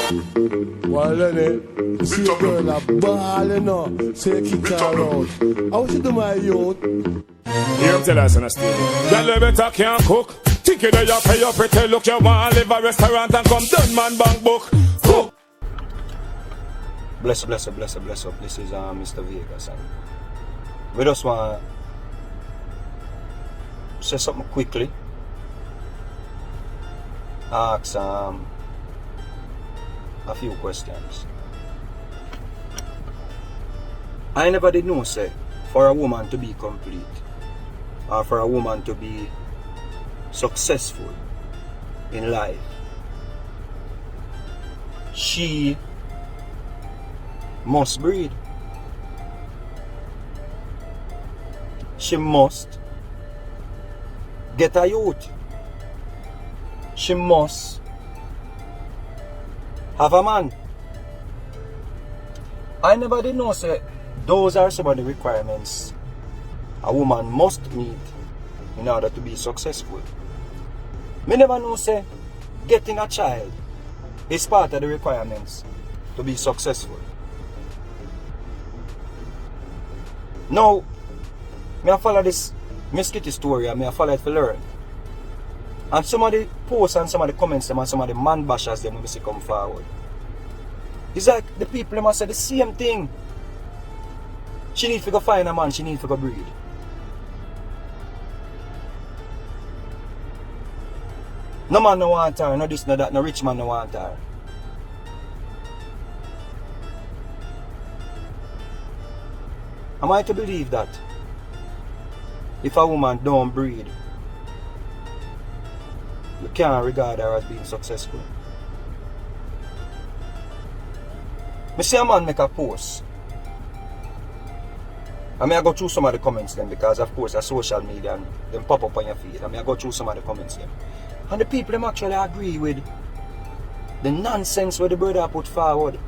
Well, then, see a girl a ball, you know, say kick her out. How should do my youth? Hear him tell us on a stage. Girl, better can't cook. Think you know you pay your pretty look. You want to live a restaurant and come done man bank book. Cook. Bless up. This is Mr. Vegas, and we just want to say something quickly. Ask a few questions. I never did know, say, for a woman to be complete or for a woman to be successful in life, she must breed. She must get a youth. She must have a man. I never did know, say, those are some of the requirements a woman must meet in order to be successful. Me never know, say, getting a child is part of the requirements to be successful. Now, me I follow this Miss Kitty story and me I follow it to learn. And some of the posts and some of the comments them and some of the man bashers them when we see come forward. It's like the people them must say the same thing. She need to go find a man, she need to go breed. No man no want her, no this, no that, no rich man no want her. Am I to believe that if a woman don't breed, you can't regard her as being successful? I see a man make a post. I mean, I go through some of the comments then because of course a social media and them pop up on your feed. I mean, I go through some of the comments then. And the people them actually agree with the nonsense where the brother put forward.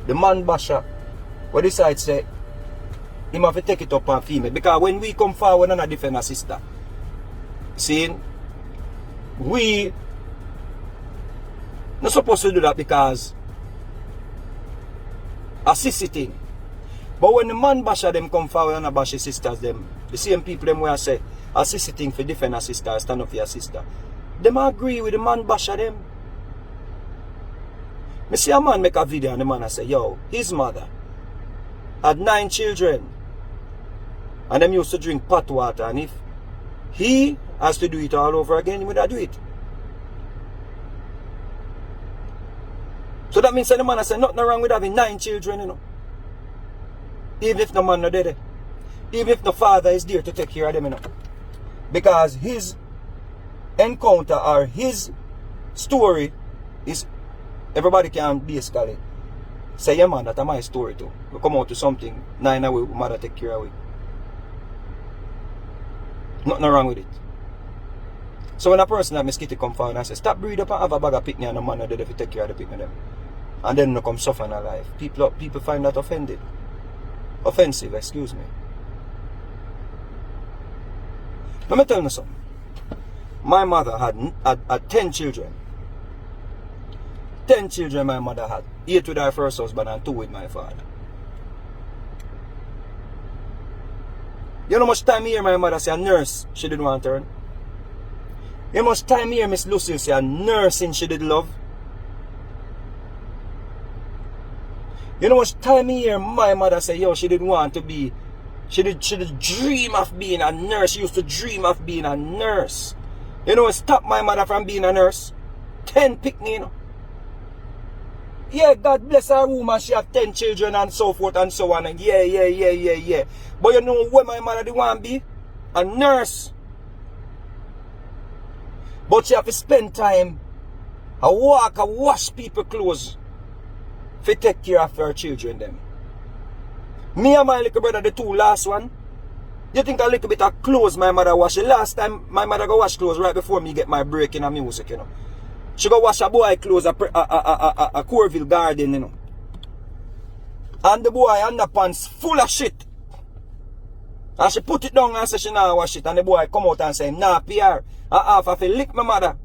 The man basher where decide say him have to take it up on female. Because when we come forward and defend a sister, see, we not supposed to do that because a sissy thing. But when the man basher them come forward and bash his sisters, them the same people them where say a sissy thing for defend a sister, stand up for your sister. Them agree with the man basher them. Me see a man make a video and the man say, yo, his mother had 9 children. And them used to drink pot water, and if he has to do it all over again, he would do it. So that means that the man has said nothing wrong with having 9 children, you know. Even if the man not dead. Even if the father is there to take care of them, you know. Because his encounter or his story is, everybody can basically say, yeah man, that's my story too. We come out to something, 9 away, mother take care of it. Nothing wrong with it. So when a person like Miss Kitty come forward and say, stop breed up and have a bag of picnic and a man that if you take care of the picnic them. And then no come suffer in their life. People find that offensive, excuse me. Let me tell you something. My mother had 10 children. 10 children my mother had. 8 with her first husband and 2 with my father. You know how much time here my mother say a nurse she didn't want to earn? You know how much time here Miss Lucille say a nursing she did love? You know how much time here my mother say, yo, she didn't want to be, she did dream of being a nurse. She used to dream of being a nurse. You know what stopped my mother from being a nurse? 10 picnic, you know. Yeah, God bless her woman, she have 10 children and so forth and so on. And yeah. But you know what my mother did want to be? A nurse. But she have to spend time a walk, a wash people clothes to take care of her children them. Me and my little brother, the 2 last one, you think a little bit of clothes my mother wash? The last time my mother go wash clothes right before me get my break in a music, you know. She go wash a boy clothes a Corville garden, you know. And the boy underpants full of shit. And she put it down and say she nah wash it. And the boy come out and say, nah, PR. I half of it lick my mother.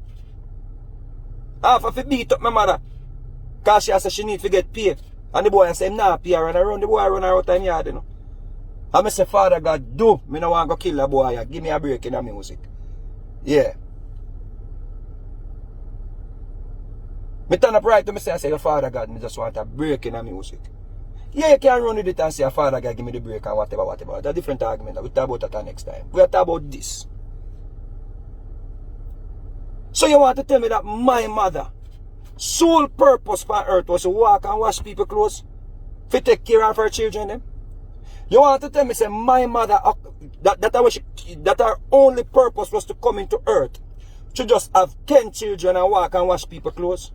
Half of it beat up my mother. Cause she said she need to get paid. And the boy say nah pay her and around the boy run her out in yard, you know. And I say, Father God, do. Me no want to kill the boy. Give me a break in the music. Yeah. Me turn up right to me say, I say, Father God, me just want a break in the music. Yeah, you can run with it and say, Father God, give me the break and whatever. That's a different argument. We'll talk about that next time. We'll talk about this. So you want to tell me that my mother, sole purpose for earth was to walk and wash people's clothes? To take care of her children, them? You want to tell me, say, my mother, that her only purpose was to come into earth, to just have 10 children and walk and wash people's clothes?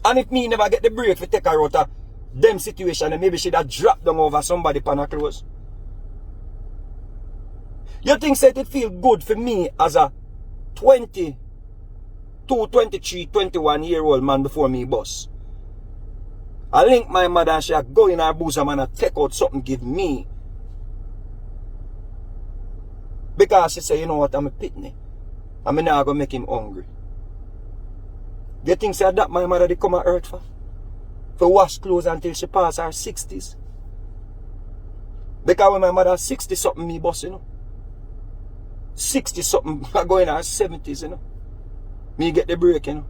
And if me never get the break to take her out of them situation, then maybe she'd have dropped them over somebody pan her clothes. You think that it feel good for me as a 22, 23, 21-year-old man before me boss? I link my mother and she go in her bosom and take out something give me. Because she say, you know what, I'm a pitney. I'm not going to make him hungry. Do you think that my mother did come on earth for? For wash clothes until she pass her 60s. Because when my mother 60 something me boss, you know. 60 something I go in her 70s, you know. Me get the break, you know.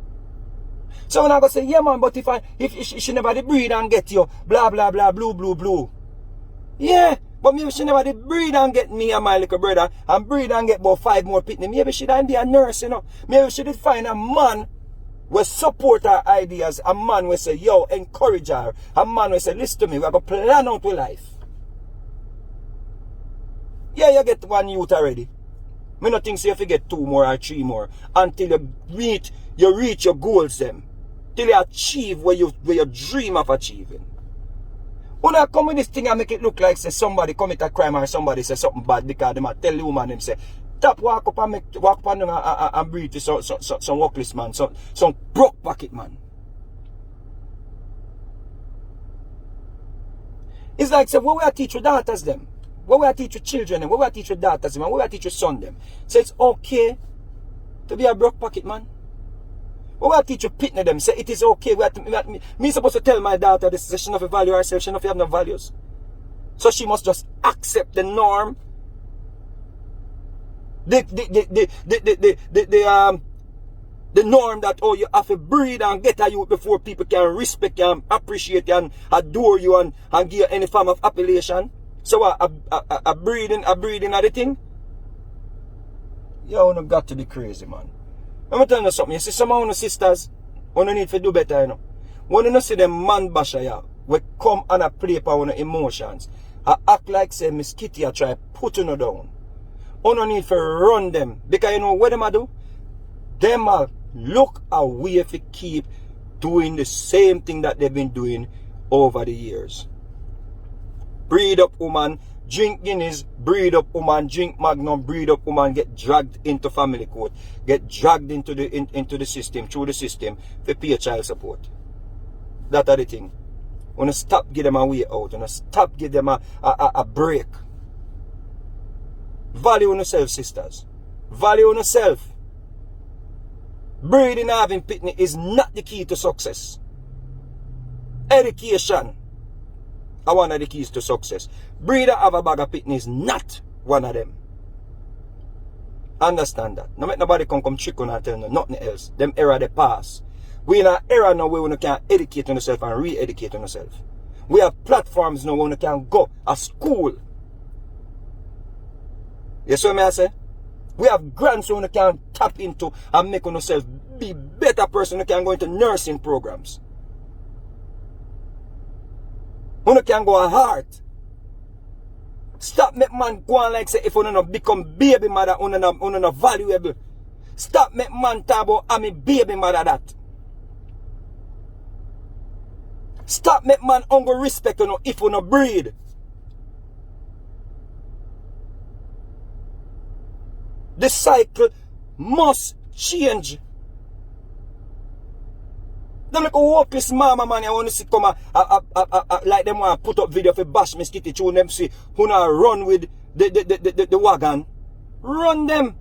So when I go say, yeah man, but if she never did breed and get you, blah blah blah, blue. Yeah, but maybe she never did breed and get me and my little brother and breed and get about 5 more pitney. Maybe she didn't be a nurse, you know. Maybe she did find a man will support her ideas, a man will say, yo, encourage her. A man will say, listen to me, we have a plan out with life. Yeah, you get one youth already. Me not think so you get 2 more or 3 more until you reach your goals them. Till you achieve where you dream of achieving. When I come with this thing and make it look like say somebody commit a crime or somebody say something bad because they might tell the woman them say, tap walk up and breathe to some workless man, some broke pocket man. It's like say what we are teach your daughters them, what we are teach your children them, what we are teach your daughters them, and what we are teach your son them. So it's okay to be a broke pocket man. What we are teach your pitney them, say it is okay. Me supposed to tell my daughter this she not value herself, she not have no values. So she must just accept the norm. The norm that, oh, you have to breed and get a youth before people can respect you and appreciate you and adore you and give you any form of appellation. So a breeding at the thing? You don't got to be crazy, man. I'm going to tell you something. You see some of your sisters, you need to do better, you know. When you see them man basher, yeah, we come and play for your emotions. I act like say Miss Kitty I try put you down. You don't need to run them. Because you know what them do? Them look a way to keep doing the same thing that they've been doing over the years. Breed up woman, drink Guinness, breed up woman, drink Magnum, breed up woman, get dragged into family court, get dragged into the system, through the system, to pay child support. That are the thing. Wanna stop give them a way out, wanna stop give them a break. Value on yourself, sisters. Value on yourself. Breeding and having pitney is not the key to success. Education are one of the keys to success. Breed and have a bag of pitney is not one of them. Understand that. No make nobody come trick on and tell you nothing else. Them era they pass. We in an era now where we can educate on yourself and re-educate on yourself. We have platforms now where we can go a school. You see what I say? We have grants where we can tap into and make on yourself be a better person who can go into nursing programs. Who can go hard. Stop make man go on like say if you don't become baby mother, you not valuable. Stop make man talk about I'm a baby mother that. Stop make man hunger respect you know, if you not breed. The cycle must change. Them like a workless mama man, I want to see come like them want to put up video for bash Miss Kitty, show them see who not run with the wagon. Run them.